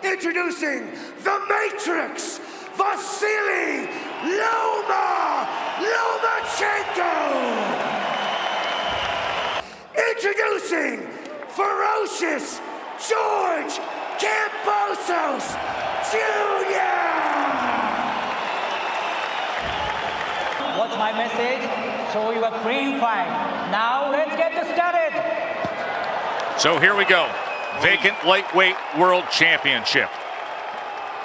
Introducing the Matrix, Vasiliy Lomachenko. Introducing ferocious George Kambosos Jr. What's my message? Show you a clean fight. Now let's get this started. So here we go. Vacant lightweight world championship.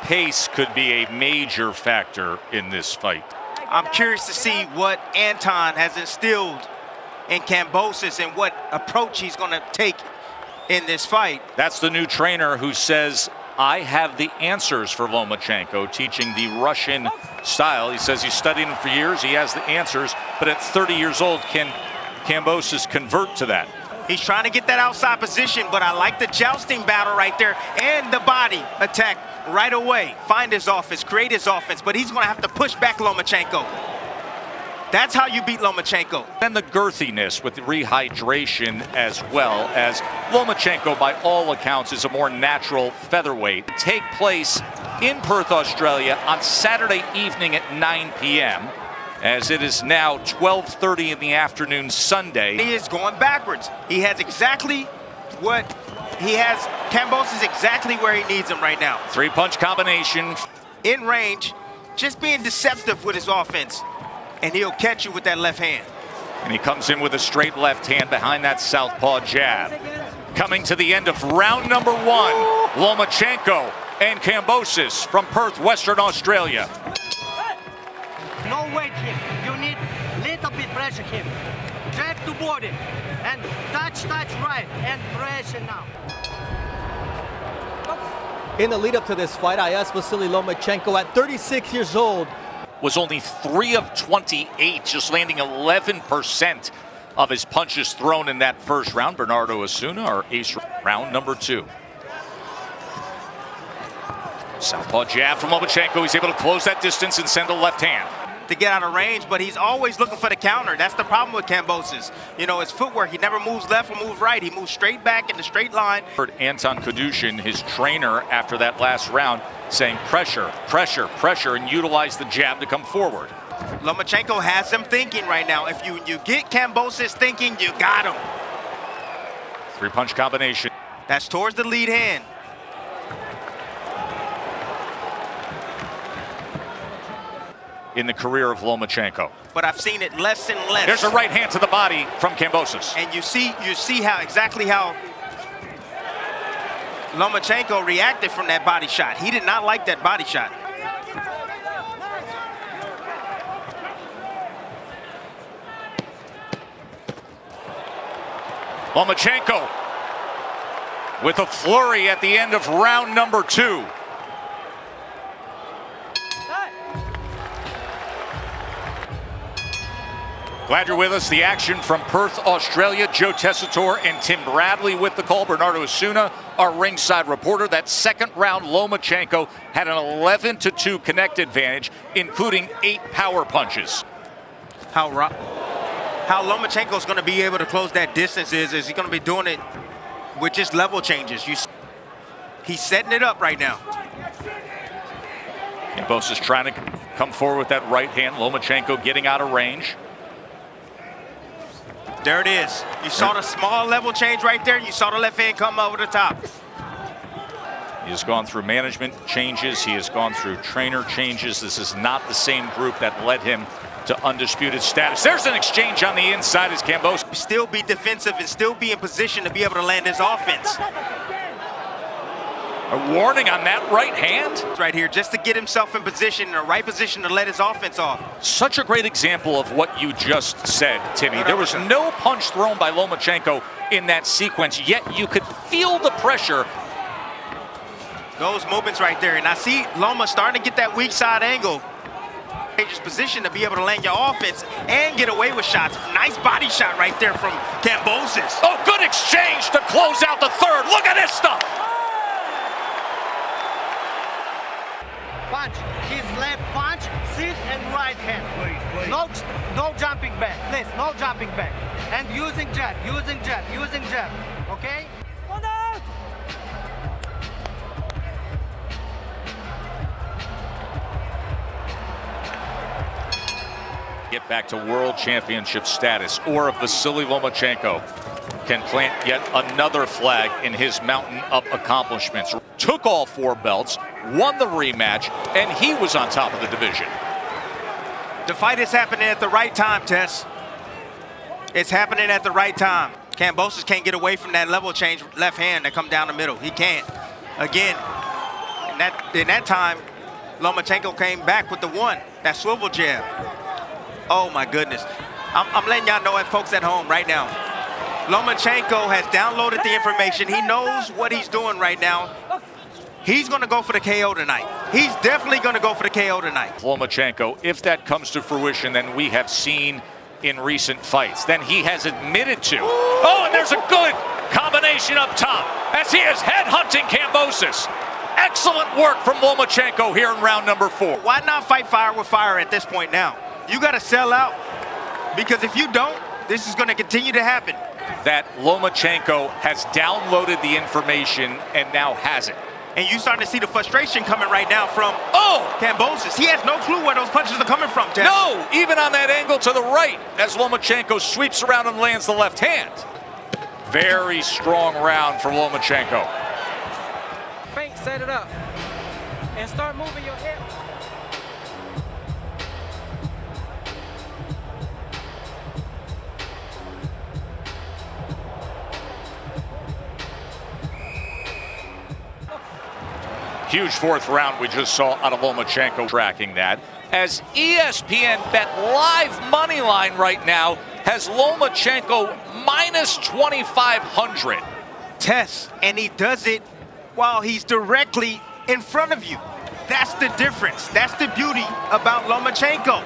Pace could be a major factor in this fight. I'm curious to see what Anton has instilled in Kambosos and what approach he's going to take in this fight. That's the new trainer who says, I have the answers for Lomachenko, teaching the Russian style. He says he's studied him for years, he has the answers, but at 30 years old, can Kambosos convert to that? He's trying to get that outside position, but I like the jousting battle right there and the body attack right away. Find his offense, create his offense, but he's going to have to push back Lomachenko. That's how you beat Lomachenko. And the girthiness with the rehydration, as well as Lomachenko, by all accounts, is a more natural featherweight. Take place in Perth, Australia on Saturday evening at 9 p.m. as it is now 12:30 in the afternoon Sunday. He is going backwards. He has exactly what he has. Kambosos is exactly where he needs him right now. Three-punch combination. In range, just being deceptive with his offense, and he'll catch you with that left hand. And he comes in with a straight left hand behind that southpaw jab. Coming to the end of round number one, Lomachenko and Kambosos from Perth, Western Australia. No weight him. You need little bit pressure him. Jab to body and touch right and pressure now. In the lead up to this fight, I asked Vasiliy Lomachenko at 36 years old. Was only 3 of 28, just landing 11% of his punches thrown in that first round. Bernardo Osuna, our ace, round number 2. Southpaw jab from Lomachenko. He's able to close that distance and send a left hand to get out of range, but he's always looking for the counter. That's the problem with Kambosos. You know, his footwork, he never moves left or moves right. He moves straight back in the straight line. Heard Anton Kadushin, his trainer, after that last round, saying pressure, pressure, pressure, and utilize the jab to come forward. Lomachenko has him thinking right now. If you get Kambosos thinking, you got him. Three-punch combination. That's towards the lead hand. In the career of Lomachenko. But I've seen it less and less. There's a right hand to the body from Kambosos. And you see how exactly how Lomachenko reacted from that body shot. He did not like that body shot. Lomachenko with a flurry at the end of round number 2. Glad you're with us. The action from Perth, Australia. Joe Tessitore and Tim Bradley with the call. Bernardo Osuna, our ringside reporter. That second round, Lomachenko had an 11-2 connect advantage, including 8 power punches. How Lomachenko's going to be able to close that distance is he's going to be doing it with just level changes. He's setting it up right now. Kambosos trying to come forward with that right hand. Lomachenko getting out of range. There it is. You saw the small level change right there. You saw the left hand come over the top. He has gone through management changes. He has gone through trainer changes. This is not the same group that led him to undisputed status. There's an exchange on the inside as Kambosos. Still be defensive and still be in position to be able to land his offense. A warning on that right hand. Right here, just to get himself in position, in the right position to let his offense off. Such a great example of what you just said, Timmy. There was no punch thrown by Lomachenko in that sequence, yet you could feel the pressure. Those movements right there, and I see Loma starting to get that weak side angle. His position to be able to land your offense and get away with shots. Nice body shot right there from Kambosos. Oh, good exchange to close out the third. Look at this stuff. Punch. His left punch, sit and right hand. Wait. No jumping back. Please, no jumping back. And using jab, using jab. Okay? back to world championship status, or if Vasiliy Lomachenko can plant yet another flag in his mountain of accomplishments. Took all 4 belts, won the rematch, and he was on top of the division. The fight is happening at the right time, Tess. It's happening at the right time. Kambosos can't get away from that level change left hand that come down the middle. He can't. Again, in that time, Lomachenko came back with the 1, that swivel jab. Oh my goodness. I'm letting y'all know, folks at home right now. Lomachenko has downloaded the information. He knows what he's doing right now. He's going to go for the KO tonight. He's definitely going to go for the KO tonight. Lomachenko, if that comes to fruition, then we have seen in recent fights, then he has admitted to. Oh, and there's a good combination up top as he is headhunting Kambosos. Excellent work from Lomachenko here in round number 4. Why not fight fire with fire at this point now? You got to sell out, because if you don't, this is going to continue to happen. That Lomachenko has downloaded the information and now has it. And you starting to see the frustration coming right now from Kambosos. He has no clue where those punches are coming from, Tess. No, even on that angle to the right as Lomachenko sweeps around and lands the left hand. Very strong round for Lomachenko. Feint, set it up, and start moving your head. Huge 4th round we just saw out of Lomachenko, tracking that. As ESPN Bet live money line right now has Lomachenko minus 2,500. Tess, and he does it while he's directly in front of you. That's the difference. That's the beauty about Lomachenko.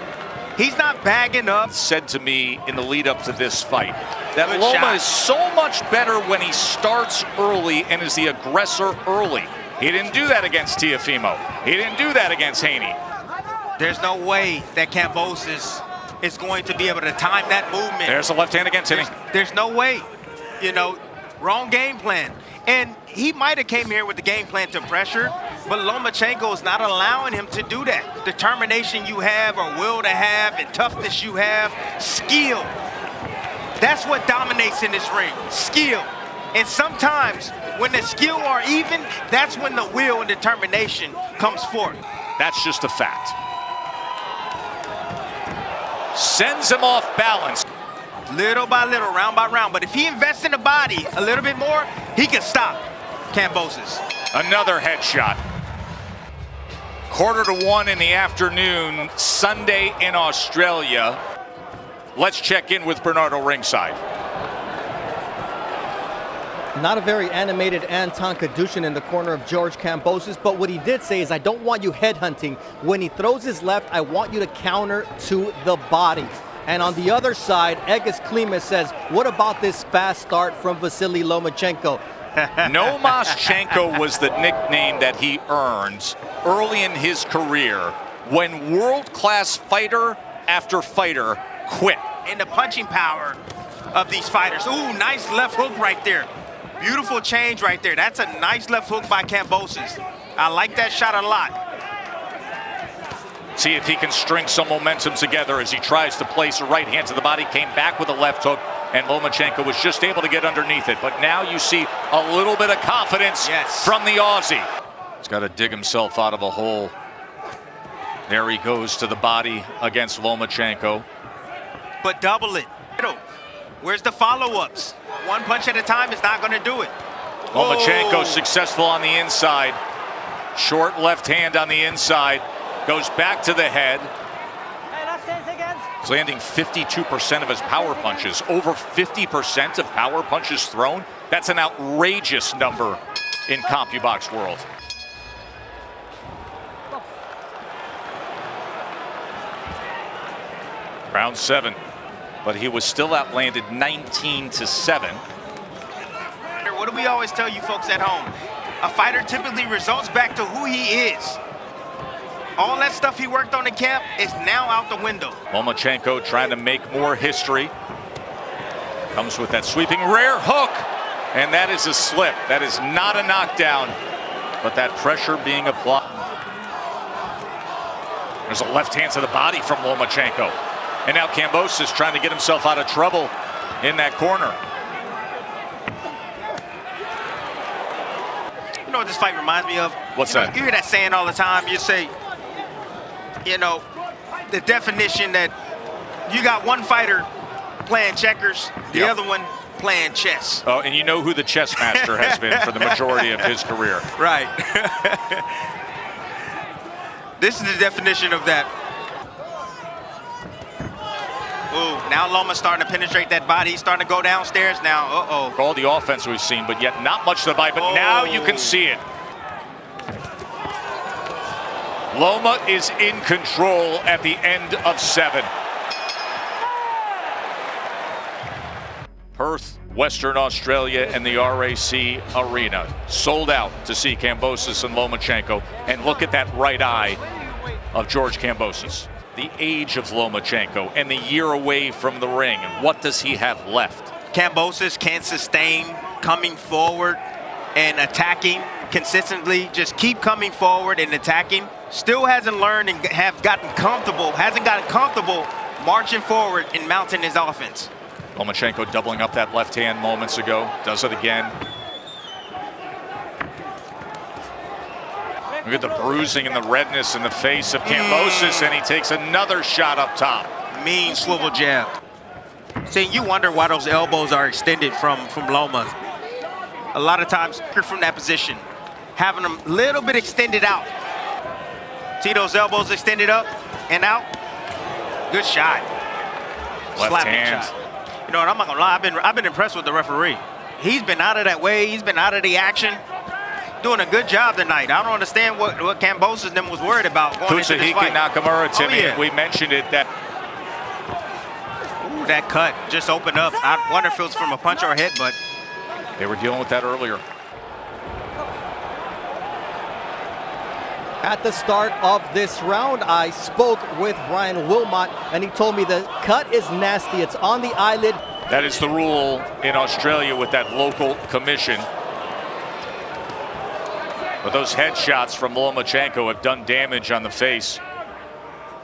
He's not bagging up. Said to me in the lead up to this fight that Good Loma shot. is so much better when he starts early and is the aggressor early. He didn't do that against Teofimo. He didn't do that against Haney. There's no way that Kambosos is going to be able to time that movement. There's a left hand again, Timmy. There's no way. You know, wrong game plan. And he might have came here with the game plan to pressure, but Lomachenko is not allowing him to do that. Determination you have, or will to have, and toughness you have, skill. That's what dominates in this ring, skill. And sometimes when the skill are even, that's when the will and determination comes forth. That's just a fact. Sends him off balance. Little by little, round by round. But if he invests in the body a little bit more, he can stop Kambosos. Another headshot. 1:45 in the afternoon, Sunday in Australia. Let's check in with Bernardo ringside. Not a very animated Anton Kadushin in the corner of George Kambosos, but what he did say is, I don't want you headhunting. When he throws his left, I want you to counter to the body. And on the other side, Egis Klimas says, what about this fast start from Vasiliy Lomachenko? Nomaschenko was the nickname that he earned early in his career when world-class fighter after fighter quit. And the punching power of these fighters. Ooh, nice left hook right there. Beautiful change right there. That's a nice left hook by Kambosos. I like that shot a lot. See if he can string some momentum together as he tries to place a right hand to the body. Came back with a left hook, and Lomachenko was just able to get underneath it. But now you see a little bit of confidence from the Aussie. He's got to dig himself out of a hole. There he goes to the body against Lomachenko. But double it. Where's the follow-ups? One punch at a time is not going to do it. Lomachenko successful on the inside. Short left hand on the inside. Goes back to the head. He's landing 52% of his power punches. Over 50% of power punches thrown. That's an outrageous number in CompuBox world. Round 7. But he was still outlanded 19-7. What do we always tell you folks at home? A fighter typically results back to who he is. All that stuff he worked on in camp is now out the window. Lomachenko trying to make more history. Comes with that sweeping rear hook. And that is a slip. That is not a knockdown. But that pressure being applied. There's a left hand to the body from Lomachenko. And now Kambosos trying to get himself out of trouble in that corner. You know what this fight reminds me of? What's You know, that? you hear that saying all the time. You say, you know, the definition that you got one fighter playing checkers, the Yep. other one playing chess. Oh, and you know who the chess master has been for the majority of his career. Right. This is the definition of that. Ooh, now Loma's starting to penetrate that body. He's starting to go downstairs now. Uh-oh. All the offense we've seen, but yet not much to the body. But now you can see it. Loma is in control at the end of 7. Perth, Western Australia, and the RAC Arena. Sold out to see Kambosos and Lomachenko. And look at that right eye of George Kambosos. The age of Lomachenko and the year away from the ring. And what does he have left? Kambosos can't sustain coming forward and attacking consistently. Just keep coming forward and attacking. Still hasn't learned and hasn't gotten comfortable marching forward and mounting his offense. Lomachenko doubling up that left hand moments ago. Does it again. Look at the bruising and the redness in the face of Kambosos, and he takes another shot up top. Mean swivel jab. See, you wonder why those elbows are extended from Loma. A lot of times, from that position, having them a little bit extended out. See those elbows extended up and out? Good shot. Left Slapping hand. shot. You know what, I'm not gonna lie, I've been impressed with the referee. He's been out of that way, he's been out of the action. Doing a good job tonight. I don't understand what Kambosos and them was worried about going into this Kusahiki fight. Nakamura, Timmy, Oh, yeah. we mentioned it. That Ooh, that cut just opened up. I wonder if it was from a punch or a headbutt. they were dealing with that earlier. At the start of this round, I spoke with Brian Wilmot, and he told me the cut is nasty. It's on the eyelid. That is the rule in Australia with that local commission. But those headshots from Lomachenko have done damage on the face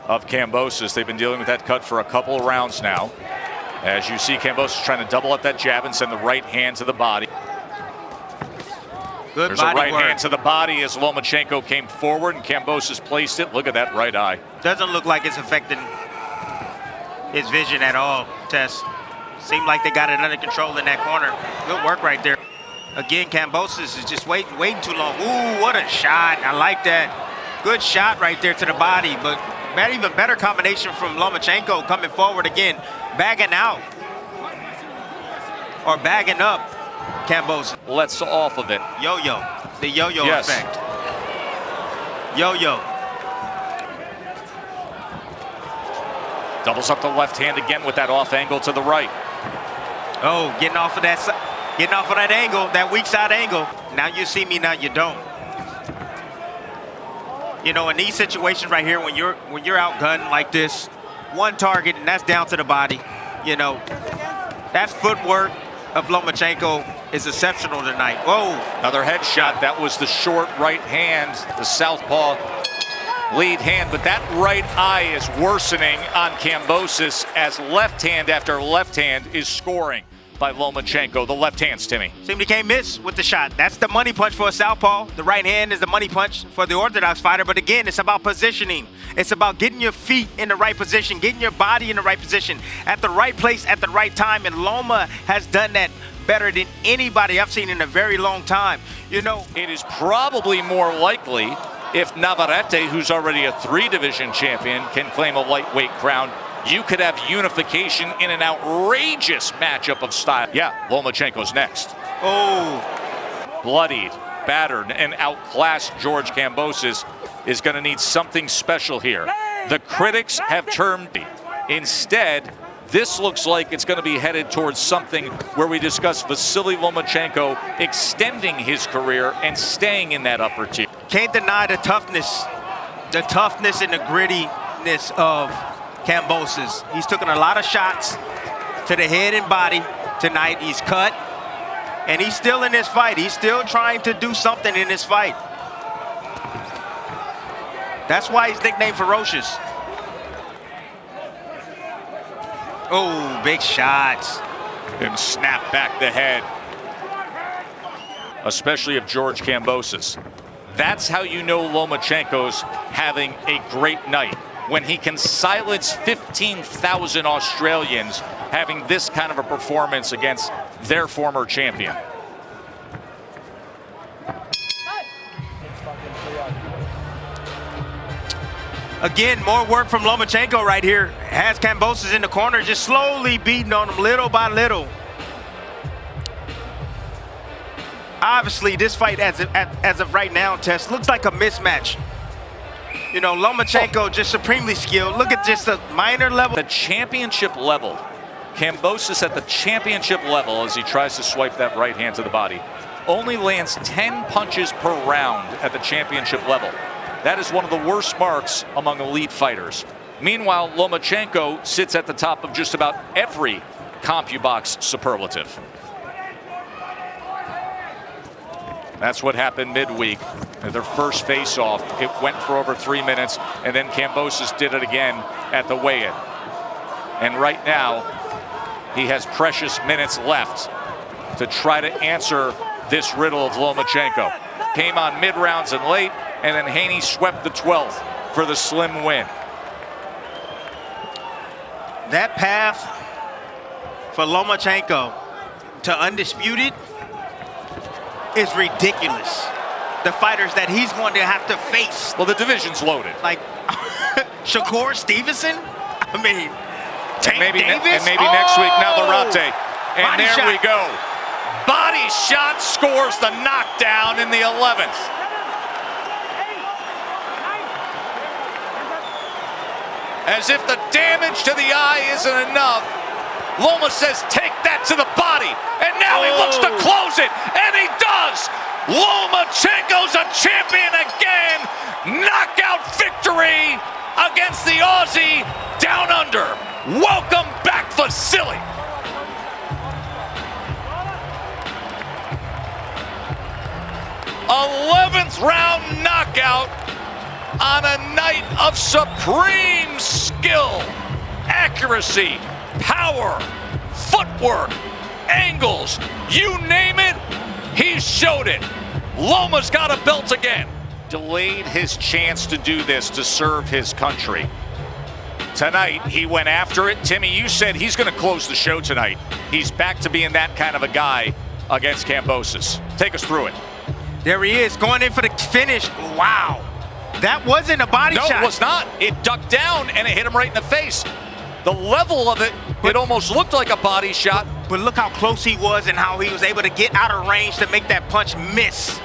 of Kambosos. They've been dealing with that cut for a couple of rounds now. As you see, Kambosos trying to double up that jab and send the right hand to the body. Good There's a body right work. hand to the body as Lomachenko came forward and Kambosos placed it. Look at that right eye. Doesn't look like it's affecting his vision at all, Tess. Seemed like they got it under control in that corner. Good work right there. Again, Kambosos is just waiting too long. Ooh, what a shot. I like that. Good shot right there to the body, but even better combination from Lomachenko coming forward again, bagging out or bagging up Kambosos. Let's off of it. Yo-yo, the yo-yo Yes. effect. Yo-yo. Doubles up the left hand again with that off angle to the right. Oh, getting off of that angle, that weak side angle. Now you see me, now you don't. You know, in these situations right here, when you're outgunned like this, one target and that's down to the body. You know, that footwork of Lomachenko is exceptional tonight. Whoa. Another headshot. That was the short right hand, the southpaw lead hand, but that right eye is worsening on Kambosos as left hand after left hand is scoring by Lomachenko. The left hands, Timmy. Seemed he can't miss with the shot. That's the money punch for a southpaw. The right hand is the money punch for the orthodox fighter. But again, it's about positioning. It's about getting your feet in the right position, getting your body in the right position, at the right place at the right time. And Loma has done that better than anybody I've seen in a very long time. You know, It is probably more likely if Navarrete, who's already a 3-division champion, can claim a lightweight crown. You could have unification in an outrageous matchup of style. Yeah, Lomachenko's next. oh, Bloodied, battered, and outclassed George Kambosos is going to need something special here. The critics have termed it. Instead, this looks like it's going to be headed towards something where we discuss Vasiliy Lomachenko extending his career and staying in that upper tier. can't deny the toughness and the grittiness of Kambosos. He's taken a lot of shots to the head and body tonight. He's cut, and he's still in this fight. He's still trying to do something in this fight. That's why he's nicknamed Ferocious. Oh, big shots. And snap back the head, especially of George Kambosos. That's how you know Lomachenko's having a great night, when he can silence 15,000 Australians having this kind of a performance against their former champion. Again, more work from Lomachenko right here. Has Kambosos in the corner, just slowly beating on him little by little. Obviously, this fight, as of right now, Tess, looks like a mismatch. You know, Lomachenko just supremely skilled. Look at just the minor level. The championship level. Kambosos at the championship level, as he tries to swipe that right hand to the body, only lands 10 punches per round at the championship level. That is one of the worst marks among elite fighters. Meanwhile, Lomachenko sits at the top of just about every CompuBox superlative. That's what happened midweek. Their first face-off, it went for over 3 minutes, and then Kambosos did it again at the weigh-in. And right now, he has precious minutes left to try to answer this riddle of Lomachenko. Came on mid-rounds and late, and then Haney swept the 12th for the slim win. That path for Lomachenko to Undisputed is ridiculous. The fighters that he's going to have to face. Well, the division's loaded. Like Shakur Stevenson? I mean, Tank maybe Davis? next week, Navarrete. And Body there shot. we go. Body shot scores the knockdown in the 11th. As if the damage to the eye isn't enough, Loma says, take that to the body. And now he looks to close it, and he does. Lomachenko's a champion again. Knockout victory against the Aussie down under. Welcome back, Vasiliy. '11th round knockout on a night of supreme skill, accuracy, power, footwork, angles, you name it, he showed it. Loma's got a belt again. Delayed his chance to do this, to serve his country. Tonight, he went after it. Timmy, you said he's going to close the show tonight. He's back to being that kind of a guy against Kambosos. Take us through it. There he is, going in for the finish. Wow. That wasn't a body shot. No, it was not. It ducked down and it hit him right in the face. The level of it, it almost looked like a body shot. But look how close he was and how he was able to get out of range to make that punch miss.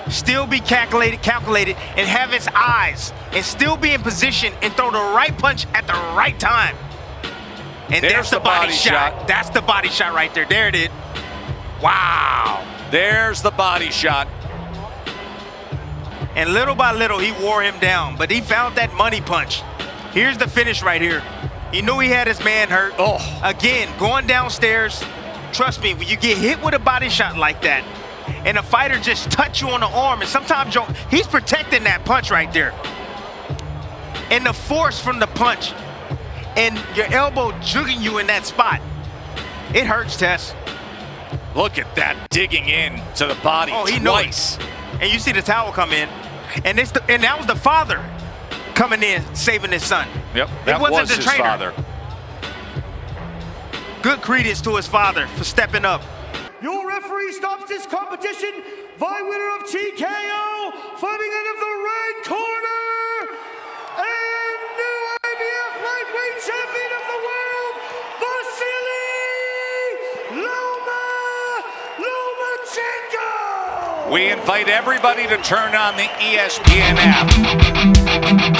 Still be calculated, and have his eyes, and still be in position and throw the right punch at the right time. And there's the body shot. That's the body shot right there. There it is. Wow. There's the body shot. And little by little, he wore him down, but he found that money punch. Here's the finish right here. He knew he had his man hurt. Oh. Again, going downstairs, trust me, when you get hit with a body shot like that, and a fighter just touch you on the arm, and sometimes he's protecting that punch right there. And the force from the punch, and your elbow jugging you in that spot, it hurts, Tess. Look at that, digging in to the body twice. And you see the towel come in, and that was the father coming in, saving his son. Yep, that was his father. Good credence to his father for stepping up. Your referee stops this competition by winner of TKO, fighting out of the red corner, and new IBF lightweight champion of the world, Vasiliy Lomachenko! We invite everybody to turn on the ESPN app.